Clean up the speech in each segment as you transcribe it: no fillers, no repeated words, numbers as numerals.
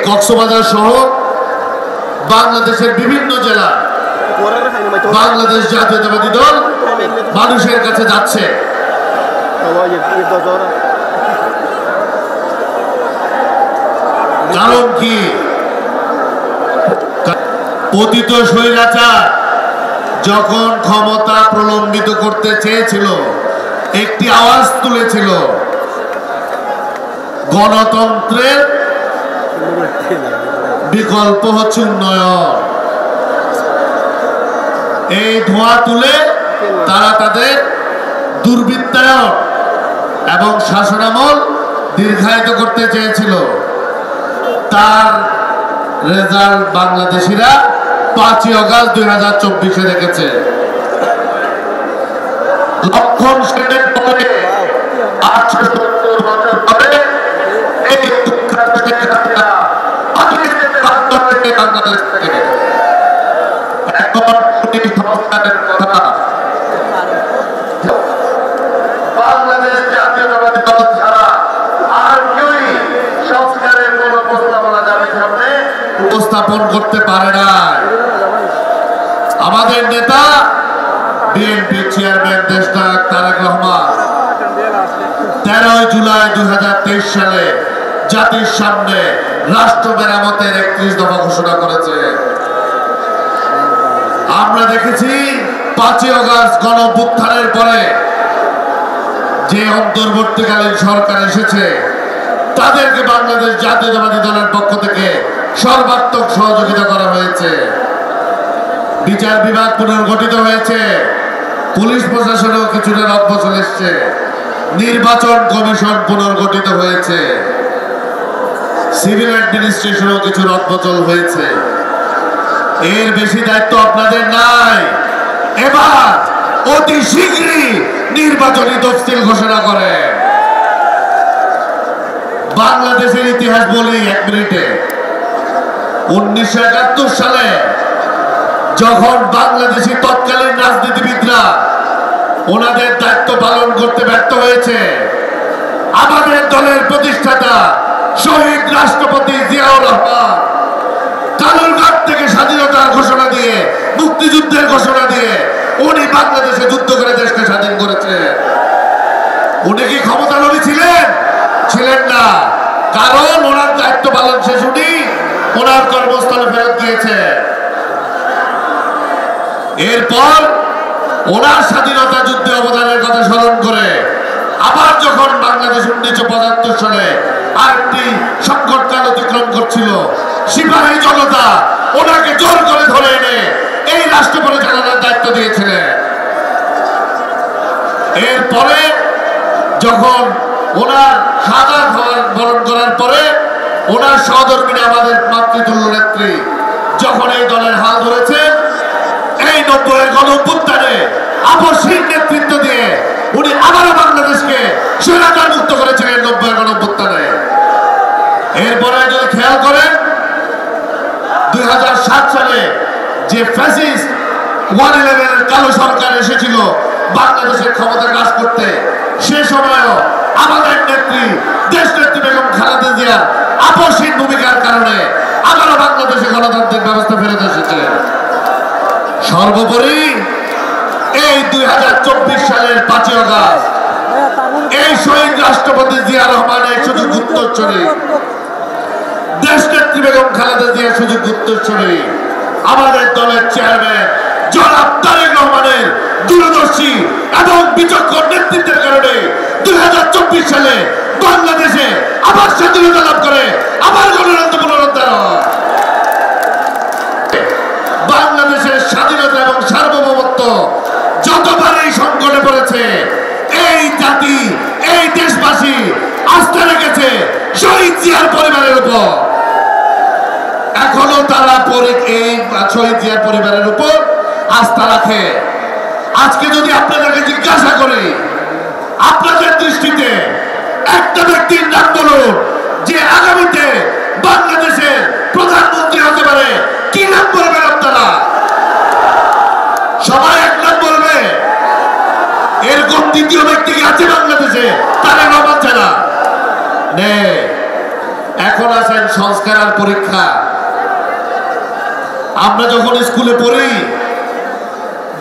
কক্সবাজার সহ বাংলাদেশের বিভিন্ন জেলা বাংলাদেশ জাতীয়তাবাদী দল মানুষের কাছে যাচ্ছে। কারণ কি, পতিত স্বৈরাচার যখন ক্ষমতা প্রলম্বিত করতে চেয়েছিল একটি আওয়াজ তুলেছিল, গণতন্ত্রের বিকল্প হচ্ছে উন্নয়ন। এই ধোঁয়া তুলে তারা তাদের দুর্বৃত্তায়ন এবং শাসনামল দীর্ঘায়িত করতে চেয়েছিল। তার রেজাল্ট বাংলাদেশিরা 5ই আগস্ট 2024 দেখেছে। লক্ষণ সেনের পরে 870 বছর পরে এই বাংলাদেশ থেকে এখন সংস্কারের কথা বাংলাদেশ জাতীয়তাবাদী দল ছাড়া আর কেউই সংস্কারের কোন প্রস্তাবনা জাতির সামনে উপস্থাপন করতে পারে না। আমাদের নেতা বিএনপি চেয়ারম্যান দেশনায়ক তারেক রহমান 13 জুলাই 2023 সালে জাতির সামনে রাষ্ট্র মেরামতের 31 দফা ঘোষণা করেছে। আমরা দেখেছি 5ই আগস্ট গণঅভ্যুত্থানের পরে যে অন্তর্বর্তীকালীন সরকার এসেছে তাদেরকে বাংলাদেশ জাতীয়তাবাদী দলের পক্ষ থেকে সর্বাত্মক সহযোগিতা করা হয়েছে। বিচার বিভাগ পুনর্গঠিত হয়েছে, পুলিশ প্রশাসনেও কিছুটা রদবদল এসছে, নির্বাচন কমিশন পুনর্গঠিত হয়েছে, সিভিল অ্যাডমিনিস্ট্রেশনও কিছু রদবদল হয়েছে। এর বেশি দায়িত্ব আপনাদের নাই। এবার অতি শীঘ্রই নির্বাচনী তফসিল ঘোষণা করে। বাংলাদেশের ইতিহাস বলি 1 মিনিটে। 1971 সালে যখন বাংলাদেশি তৎকালীন রাজনীতিবিদরা ওনাদের দায়িত্ব পালন করতে ব্যর্থ হয়েছে, আমাদের দলের প্রতিষ্ঠাতা শহীদ রাষ্ট্রপতি জিয়াউর রহমান কালুরঘাট থেকে স্বাধীনতার ঘোষণা দিয়ে, মুক্তিযুদ্ধের ঘোষণা দিয়ে উনি বাংলাদেশে যুদ্ধ করে দেশকে স্বাধীন করেছে। উনি কি ক্ষমতালোভী ছিলেন? ছিলেন না। কারণ ওনার দায়িত্ব পালন শেষ উনি ওনার কর্মস্থলে ফেরত দিয়েছে। এরপর ওনার স্বাধীনতা যুদ্ধে অবদানের কথা স্মরণ করে আবার যখন বাংলাদেশ 1975 সালে আরেকটি সংকটকাল অতিক্রম করছিল, সিপাহী জনতা ওনাকে জোর করে ধরে এনে এই রাষ্ট্র পরিচালনার দায়িত্ব দিয়েছিলেন। এরপরে যখন ওনার সাদা বরণ করার পরে ওনার সহধর্মিনী আমাদের মাতৃতুল্য নেত্রী যখন এই দলের হাল ধরেছে, এই 90-এর গণঅভ্যুত্থানে আপসহীন নেতৃত্ব দিয়ে উনি আবারও বাংলাদেশকে স্বৈরাচার মুক্ত করেছিলেন 90-এর গণঅভ্যুত্থানে। এরপরে যদি খেয়াল করেন 2007 সালে যে ফ্যাসিস্ট 111-এর কালো সরকার এসেছিল বাংলাদেশের ক্ষমতা গ্রাস করতে, সে সময়ও আমাদের নেত্রী দেশনেত্রী বেগম খালেদা জিয়ার আপসহীন ভূমিকার কারণে আবারও বাংলাদেশে গণতান্ত্রিক ব্যবস্থা ফেরত এসেছে। সর্বোপরি এই 2024 সালের 5ই আগস্ট এই শহীদ রাষ্ট্রপতি জিয়া রহমানের সুযোগ উত্তরসূরি, দেশনেত্রী বেগম খালেদা জিয়ার সুযোগ উত্তরসূরি আমাদের দলের চেয়ারম্যান জনাব তারেক রহমানের দূরদর্শী এবং বিচক্ষণ নেতৃত্বের কারণে 2024 সালে বাংলাদেশে আবার স্বাধীনতা লাভ করে আবার গণতন্ত্র পুনরুদ্ধার হয়। বাংলাদেশের স্বাধীনতা এবং সার্বভৌমত্ব যতবারই সংকটে পড়েছে, এই জাতি, এই দেশবাসী আস্থা রেখেছে শহীদ জিয়ার পরিবারের উপর। এখনো তারা এই শহীদ জিয়ার পরিবারের উপর আস্থা রাখে। আজকে যদি আপনাদেরকে জিজ্ঞাসা করি, আপনাদের দৃষ্টিতে একটা ব্যক্তির নাম বলুন যে আগামীতে বাংলাদেশের প্রধানমন্ত্রী হতে পারে, কি নাম বলবেন আপনারা? সবাই এক নাম বলবে। এরকম দ্বিতীয় ব্যক্তি কি আছে বাংলাদেশে? তারেক রহমান ছাড়া নেই। এখন আসেন সংস্কার। সংস্কার আর পরীক্ষা। আমরা যখন স্কুলে পড়ি,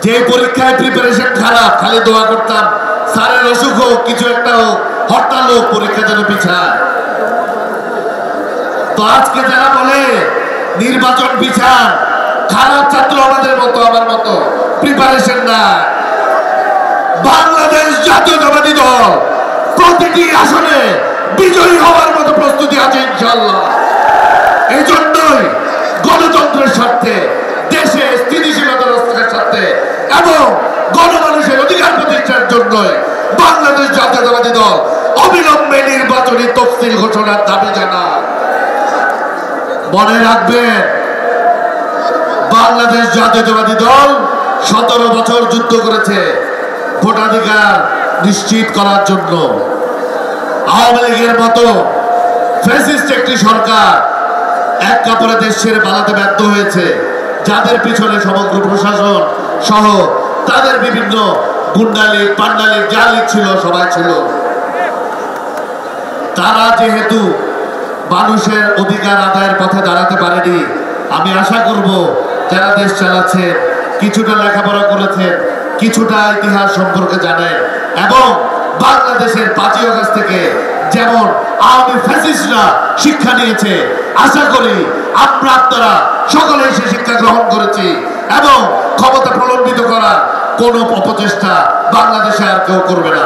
যে পরীক্ষায় প্রিপারেশন খারাপ, খালি দোয়া করতাম স্যারের অসুখ হোক, কিছু একটা হোক, হরতাল হোক, পরীক্ষা যেন পিছায়। তো আজকে যারা বলে নির্বাচন পিছান, খারাপ ছাত্র আমাদের মতো, আমার মতো প্রিপারেশন না। বাংলাদেশ জাতীয়তাবাদী দল প্রতিটি আসনে বিজয়ী হওয়ার মতো প্রস্তুতি আছে ইনশাআল্লাহ। এই জন্যই গণতন্ত্রের স্বার্থে, দেশে স্থিতিশীলতার স্বার্থে এবং গণমানুষের অধিকার প্রতিষ্ঠার জন্য বাংলাদেশ জাতীয়তাবাদী দল অবিলম্বে নির্বাচনী তফসিল ঘোষণার দাবি জানায়। মনে রাখবেন, বাংলাদেশ জাতীয়তাবাদী দল 17 বছর যুদ্ধ করেছে ভোটাধিকার নিশ্চিত করার জন্য। আওয়ামী লীগের মতো ফ্যাসিস্ট একটি সরকার এক কাপড়ে দেশ ছেড়ে পালাতে ব্যর্থ হয়েছে, যাদের পিছনে সমগ্র প্রশাসন সহ তাদের বিভিন্ন গুন্ডালিগ, পান্ডালিগ, যা লীগ ছিল সবাই ছিল। তারা যেহেতু মানুষের অধিকার আদায়ের পথে দাঁড়াতে পারেনি, আমি আশা করব যারা দেশ চালাচ্ছে কিছুটা লেখাপড়া করেছেন, কিছুটা ইতিহাস সম্পর্কে জানেন এবং বাংলাদেশের 5ই আগস্ট থেকে যেমন আওয়ামী ফ্যাসিস্টরা শিক্ষা নিয়েছে, আশা করি আমরা আপনারা সকলে সে শিক্ষা গ্রহণ করেছি এবং ক্ষমতা প্রলম্বিত করার কোনো অপচেষ্টা বাংলাদেশে আর কেউ করবে না।